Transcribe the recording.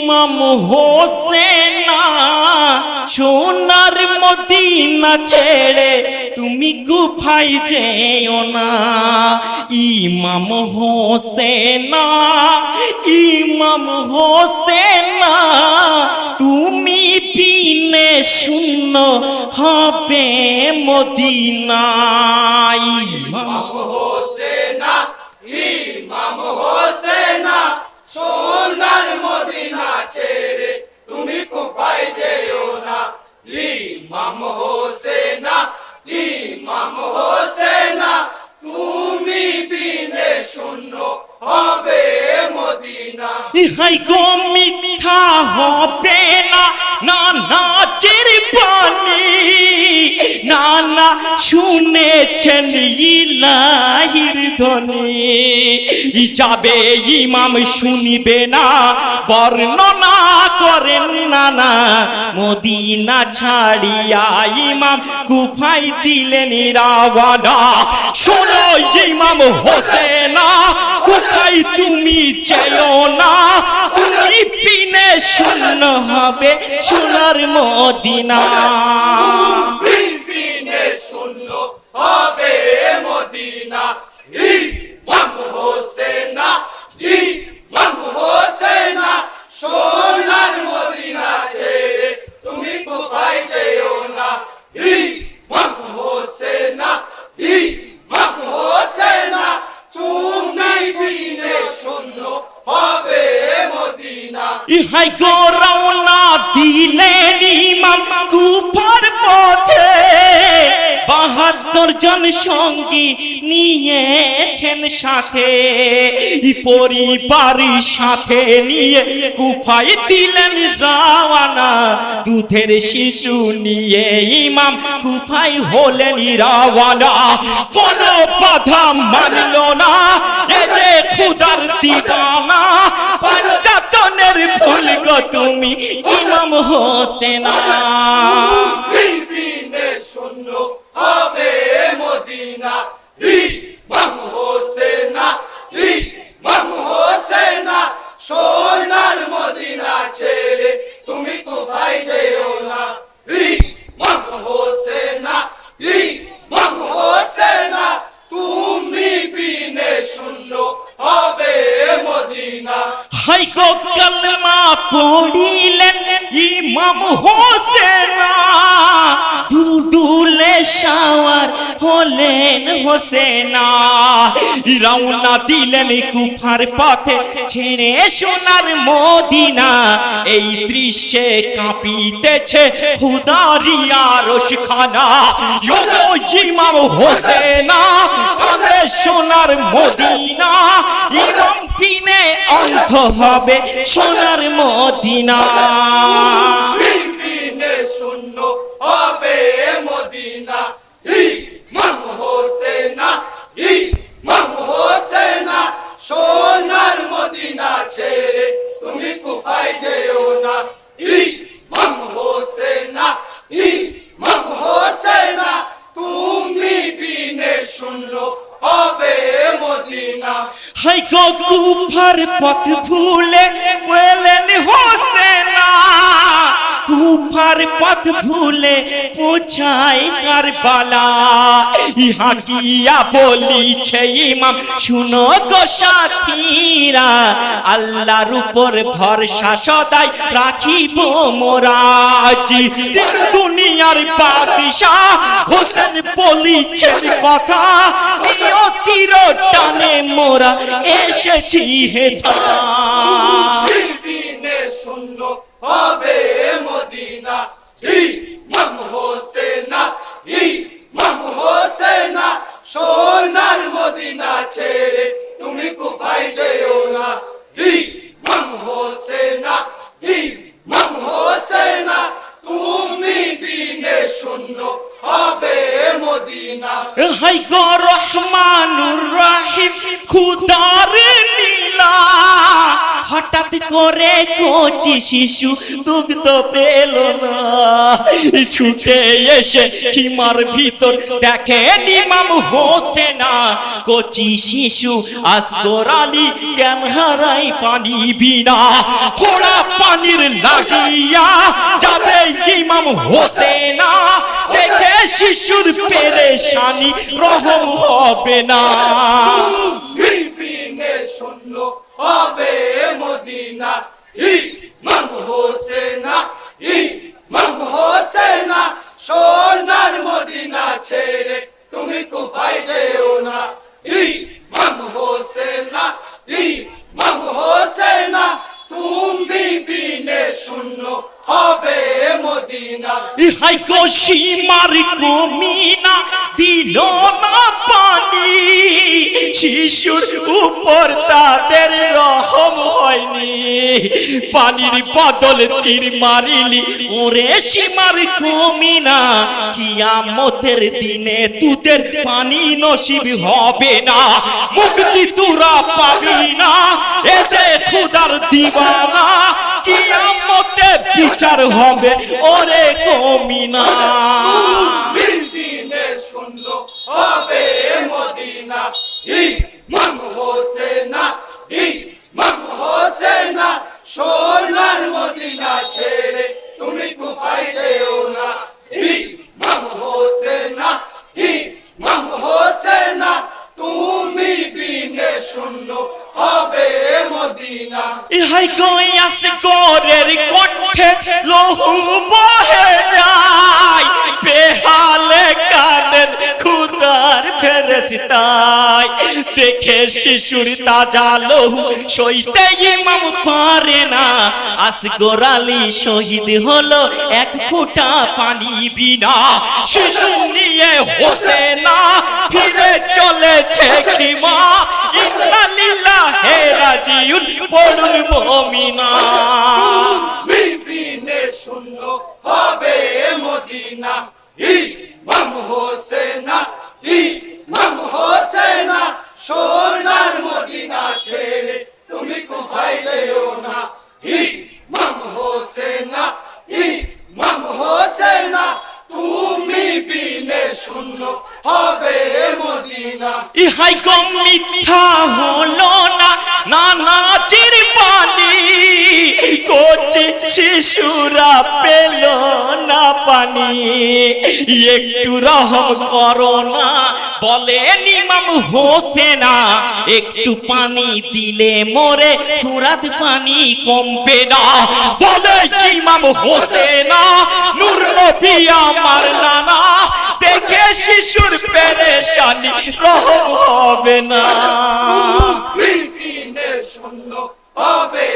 ইমাম হোসেন সোনার মদিনা ছেড়ে তুমি গুফায় যেও না। ইমাম হোসেন, ইমাম হোসেন তুমি বিনে শূন্য হবে মদিনা। ইমাম হোসেন, ইমাম হোসেন সোনার মদিনা ছেড়ে তুমি কুফায় যেও না। ইমাম হোসেন, ইমাম হোসেন তুমি বিনে শূন্য হবে মদিনা। ইহাই গো মিথ্যা হবে না, না নাচের বাণী, না না শুনেছেন ইলাহির ধ্বনি। যাবে ইমাম শুনিবে না, বর্ণনা করেন না না মদিনা ছাড়িয়া ইমাম কুফায় দিলেন রাওয়ানা। শোনো ইমাম হোসেন কুফায় তুমি যেও না, তুমি বিনে শূন্য হবে সোনার মদিনা। বিনে শূন্য হবে মদিনা। ইমাম হোসেন, ইমাম হোসেন সোনার মদিনা ছেড়ে তুমি কুফায় যেও না। ইমাম হোসেন, ইমাম হোসেন তুমি বিনে শূন্য হবে মদিনা। ইহাই গো রওনা দিলেন ইমাম কুফার পথে, ৭২ জন সঙ্গী নিয়েছেন সাথে। পরিবারের সাথে নিয়ে কুফায় দিলেন রাওয়ানা। দুধের শিশু নিয়ে ইমাম কুফায় হলেন রাওয়ানা। কোন বাধা মানল না এ যে খুদার দিবানা। পাঞ্চাতনের ফুল গো তুমি ইমাম হোসেন। বিনে শূন্য হবে মদিনা। ইমাম হোসেন, ইমাম হোসেন সোনার মদিনা ছেড়ে তুমি কুফায় যেও না। ইমাম হোসেন, ইমাম হোসেন তুমি বিনে শূন্য হবে মদিনা। হাই গো কালমা পড়িলেন ইমাম হোসেন, দুলদুলে শাওয়ার হলেন হোসেনা। রওনা দিলেন কুফার পথে ছেড়ে সোনার মদিনা। এই দৃশ্যে কাঁপিতেছে খুদারি আরশখানা। ইমাম হোসেনা কাঁদে সোনার মদিনা। ইমাম বিনে অন্ধ হবে সোনার মদিনা। বিনে শূন্য হবে মদিনা। ইমাম হোসেন, ইমাম হোসেন সোনার মদিনা ছেড়ে তুমি কুফায় যেও না। ইমাম হোসেন, ইমাম হোসেন তুমি বিনে শূন্য হবে মদিনা। হাই গো কুফার পথ ভুলে বলেন হোসেনা। কুফার পথ ভুলে পৌঁছায় কারবালা। ইহা কিয়া বলিছে ইমাম শুনো গো সাথীরা। আল্লাহর উপর ভরসা সদাই রাখিব মোরা। দুনিয়ার বাদশাহ হোসেন বলিছেন কথা। নিয়তির টানে মোরা এসেছি হেথা। বিনে শূন্য হবে মদিনা। ইমাম হোসেন, ইমাম হোসেন সোনার মদিনা ছেড়ে তুমি কুফায় যেও না। ইমাম হোসেন, ইমাম হোসেন তুমি বিনে শূন্য হবে মদিনা। হাই গো রহমানুর রহিম খুদার লীলা। হঠাৎ করে কচি শিশু দুগ্ধ পেল না, ছুটে এসে খিমার ভিতর দেখে ইমাম হোসেনা, কচি শিশু আসগর আলী জ্ঞান হারাই পানি বিনা, থোড়া পানির লাগিয়া যাবে ইমাম হোসেনা, দেখে শিশুর পেরেশানি রহম হবে না। বিপিনে শূন্য হবে মদিনা, ইমাম হোসেনা, ইমাম হোসেনা, সোনার মদিনা ছেড়ে তুমি কুফায় যেও না। ইমাম হোসেনা, ইমাম হোসেনা, তুমি বিনে শূন্য হবে মদিনা। ইহাই গো সীমার কমিনা দিল না পানি, শিশুর উপর তাদের রহম হয়নি, পানির বদল তীর মারিলি ওরে সীমার কমিনা, কিয়ামতের দিনে তুদের পানি নসিব হবে না, মুক্তি তোরা পাবি না, এ যে খুদার দিবানা, কিয়ামতে বিচার হবে ওরে কমিনা। বিপিনে শূন্য হবে মদিনা, ইমাম হোসেনা, ইমাম হোসেনা, সোনার মদিনা ছেড়ে তুমি কুফায় যেও না। ইমাম হোসেনা, ইমাম হোসেনা, তুমি বিনে শূন্য হবে মদিনা। ইহাই গয়াস গরের কণ্ঠে লহু বহে যায়, বেহালে কানের খুদার ফেরেশতায়, দেখে শিশুর তাজা লহু সইতে ইমাম পারে না, আসগর আলী শহীদ হলো এক ফোঁটা পানি বিনা, শিশু নিয়ে হোসেনা ফিরে চলেছে খিমা, ইন্না লিল্লাহি রাজিউন পড়ুন মুমিনা। বিপিনে শূন্য হবে মদিনা, ইমাম হোসেনা, ইমাম হোসেনা, সোনার মদিনা ছেড়ে তুমি কুফায় যেও না। ইমাম হোসেনা, ইমাম হোসেনা, তুমি বিনে শূন্য হবে মদিনা। ইহাই গো মিথ্যা হলো না নানাজির পানি, কচি শিশুরা পেল না পানি, একটু রহম করো না বলেন ইমাম হোসেনা, একটু পানি দিলে মোরে ফুরাত পানি কমবে না, বলে ইমাম হোসেনা, নূর নবী আমার নানা, দেখে শিশুর পেরেশানি রহম হবে না। বিপিনে শূন্য হবে